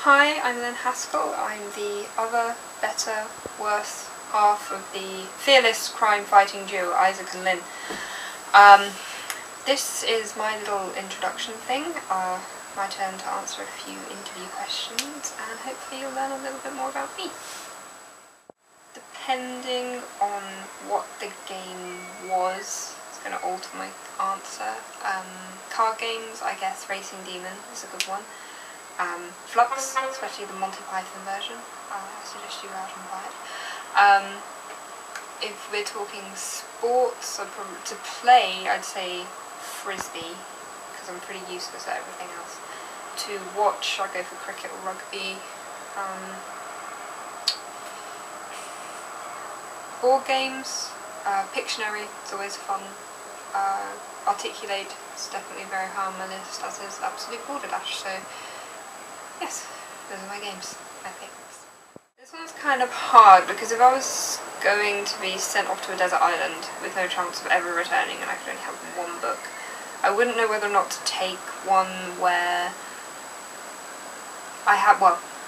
Hi, I'm Lynn Haskell. I'm the other, better, worse half of the fearless crime-fighting duo, Isaac and Lynn. This is my little introduction thing, my turn to answer a few interview questions, and hopefully you'll learn a little bit more about me. Depending on what the game was, it's going to alter my answer. Card games, I guess Racing Demon is a good one. Flux, especially the Monty Python version, I suggest you go out and buy it. If we're talking sports, to play, I'd say Frisbee, because I'm pretty useless at everything else. To watch, I'd go for cricket or rugby. Board games, Pictionary, it's always fun. Articulate, it's definitely very high on my list, as is Absolute Border Dash, so yes, those are my games, my favourites. This one's kind of hard, because if I was going to be sent off to a desert island with no chance of ever returning and I could only have one book, I wouldn't know whether or not to take one where I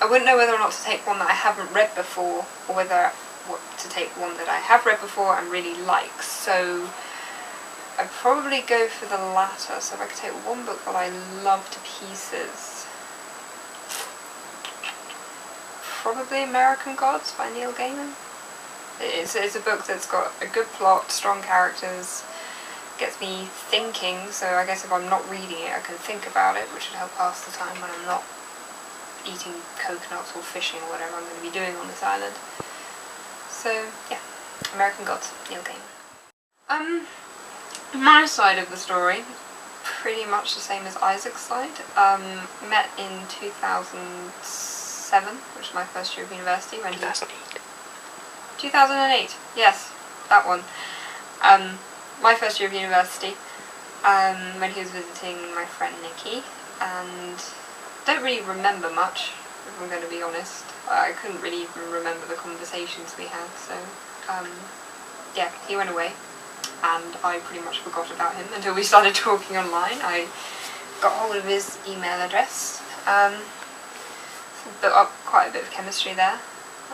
wouldn't know whether or not to take one that I haven't read before, or whether to take one that I have read before and really like, so I'd probably go for the latter. So if I could take one book that I love to pieces, probably American Gods by Neil Gaiman. It's a book that's got a good plot, strong characters, gets me thinking, so I guess if I'm not reading it I can think about it, which would help pass the time when I'm not eating coconuts or fishing or whatever I'm going to be doing on this island. So yeah, American Gods, Neil Gaiman. My side of the story, pretty much the same as Isaac's side. Met in 2007, which was my first year of university. 2008, yes, that one. My first year of university, when he was visiting my friend Nikki, and don't really remember much, if I'm going to be honest. I couldn't really even remember the conversations we had, so yeah, he went away. And I pretty much forgot about him until we started talking online. I got hold of his email address, built up quite a bit of chemistry there,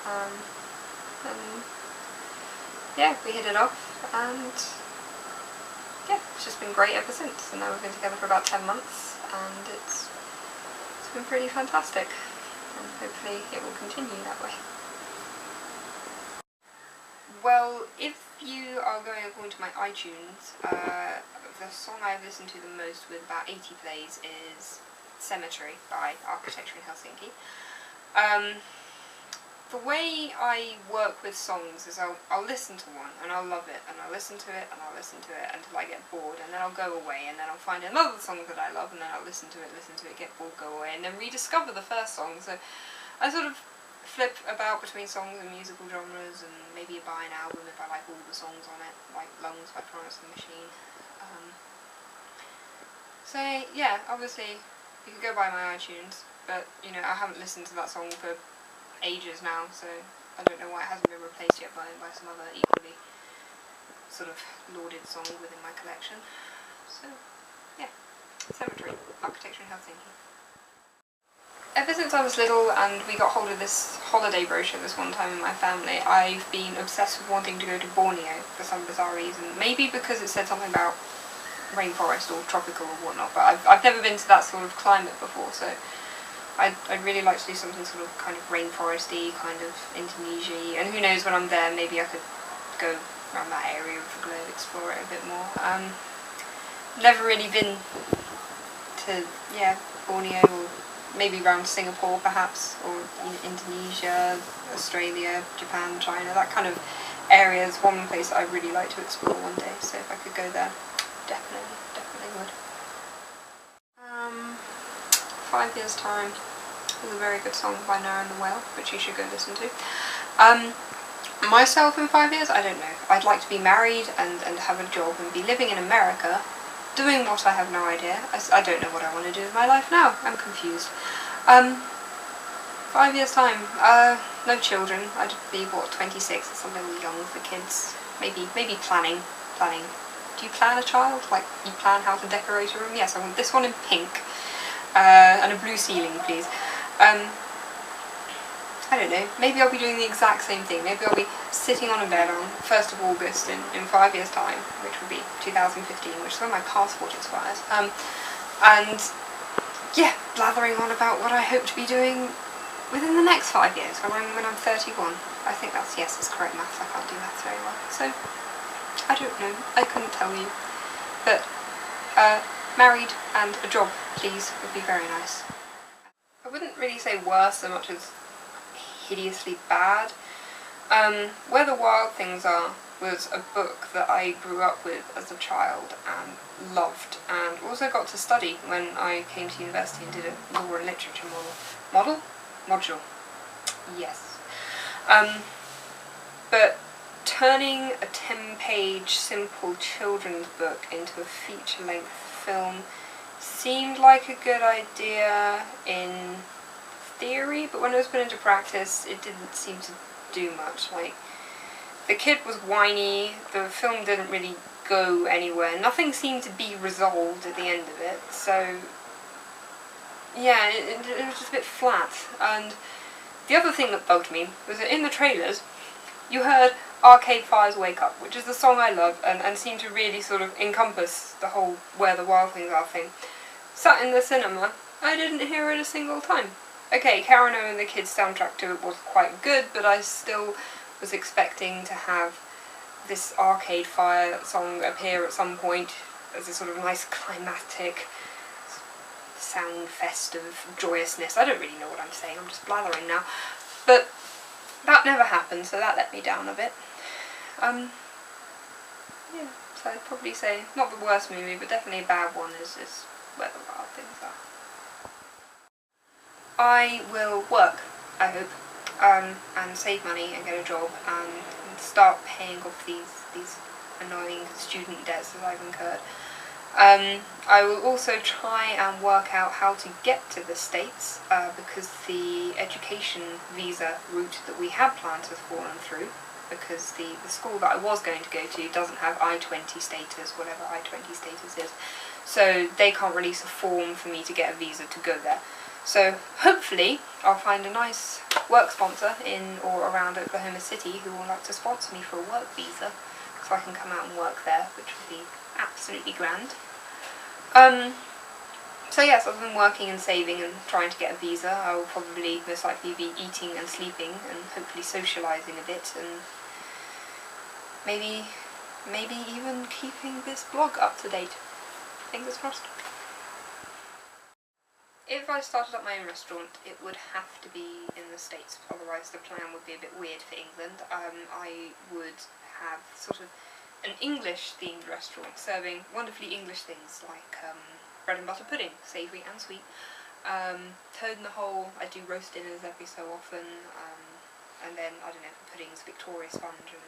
and yeah, we hit it off, and yeah, it's just been great ever since. And now we've been together for about 10 months, and it's been pretty fantastic, and hopefully it will continue that way. Well, if you are going according to my iTunes, the song I've listened to the most with about 80 plays is Cemetery by Architecture in Helsinki. The way I work with songs is I'll listen to one and I'll love it, and I'll listen to it and I'll listen to it until I get bored, and then I'll go away and then I'll find another song that I love, and then I'll listen to it, get bored, go away, and then rediscover the first song. So I sort of flip about between songs and musical genres, and maybe buy an album if I like all the songs on it, like Lungs by Florence and the Machine. So yeah, obviously you could go buy my iTunes, but you know, I haven't listened to that song for ages now, so I don't know why it hasn't been replaced yet by some other equally sort of lauded song within my collection. So yeah, Cemetery, Architecture in Helsinki. Ever since I was little and we got hold of this holiday brochure this one time in my family, I've been obsessed with wanting to go to Borneo for some bizarre reason. Maybe because it said something about rainforest or tropical or whatnot, but I've never been to that sort of climate before, so I'd really like to do something sort of kind of rainforesty, kind of Indonesia-y, and who knows, when I'm there maybe I could go around that area of the globe, explore it a bit more. Never really been to, yeah, Borneo, or maybe around Singapore perhaps, or Indonesia, Australia, Japan, China, that kind of area is one place that I'd really like to explore one day, so if I could go there, definitely would. 5 Years Time is a very good song by Noah and the Whale, which you should go listen to. Myself in 5 years, I don't know. I'd like to be married and have a job and be living in America, doing what I have no idea. I don't know what I want to do with my life now. I'm confused. 5 years time, no children. I'd be, what, 26? It's a little young for kids. Maybe planning. Do you plan a child? Like, you plan how to decorate a room? Yes, I want this one in pink. And a blue ceiling, please. I don't know, maybe I'll be doing the exact same thing. Maybe I'll be sitting on a bed on 1st of August in 5 years' time, which would be 2015, which is when my passport expires. And yeah, blathering on about what I hope to be doing within the next 5 years, when I'm 31. I think that's, yes, it's correct maths. I can't do maths very well. So, I don't know. I couldn't tell you. But, married and a job, please, would be very nice. I wouldn't really say worse so much as hideously bad. Where the Wild Things Are was a book that I grew up with as a child and loved, and also got to study when I came to university and did a law and literature module. Yes. But turning a 10-page simple children's book into a feature-length film seemed like a good idea in theory, but when it was put into practice, it didn't seem to do much. Like, the kid was whiny, the film didn't really go anywhere, nothing seemed to be resolved at the end of it, so yeah, it was just a bit flat. And the other thing that bugged me was that in the trailers, you heard Arcade Fire's Wake Up, which is the song I love, and seemed to really sort of encompass the whole Where the Wild Things Are thing. Sat in the cinema, I didn't hear it a single time. Okay, Karen and the Kids soundtrack to it was quite good, but I still was expecting to have this Arcade Fire song appear at some point as a sort of nice climactic sound fest of joyousness. I don't really know what I'm saying, I'm just blathering now. But that never happened, so that let me down a bit. Yeah, so I'd probably say, not the worst movie, but definitely a bad one is Where the Wild Things Are. I will work, I hope, and save money and get a job and start paying off these annoying student debts that I've incurred. I will also try and work out how to get to the States, because the education visa route that we had planned has fallen through, because the school that I was going to go to doesn't have I-20 status, whatever I-20 status is, so they can't release a form for me to get a visa to go there. So hopefully I'll find a nice work sponsor in or around Oklahoma City who will like to sponsor me for a work visa, so I can come out and work there, which would be absolutely grand. So yes, I've been working and saving and trying to get a visa. I will probably most likely be eating and sleeping and hopefully socialising a bit, and maybe even keeping this blog up to date. Fingers crossed. If I started up my own restaurant, it would have to be in the States, otherwise the plan would be a bit weird for England. I would have sort of an English-themed restaurant serving wonderfully English things like bread and butter pudding, savoury and sweet, toad in the hole. I do roast dinners every so often, and then, I don't know, for puddings, Victoria sponge and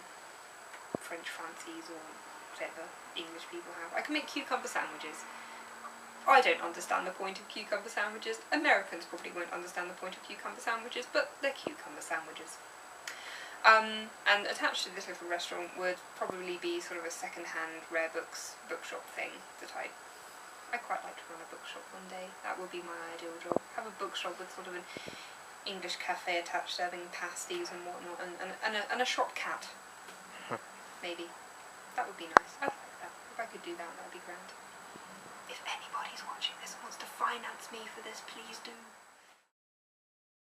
French fancies or whatever English people have. I can make cucumber sandwiches. I don't understand the point of cucumber sandwiches. Americans probably won't understand the point of cucumber sandwiches, but they're cucumber sandwiches. And attached to this little restaurant would probably be sort of a second-hand rare books bookshop thing that I'd quite like to run a bookshop one day. That would be my ideal job. Have a bookshop with sort of an English cafe attached, serving pasties and whatnot, and a shop cat. Maybe. That would be nice. I'd like that. If I could do that, that would be grand. If anybody's watching this and wants to finance me for this, please do.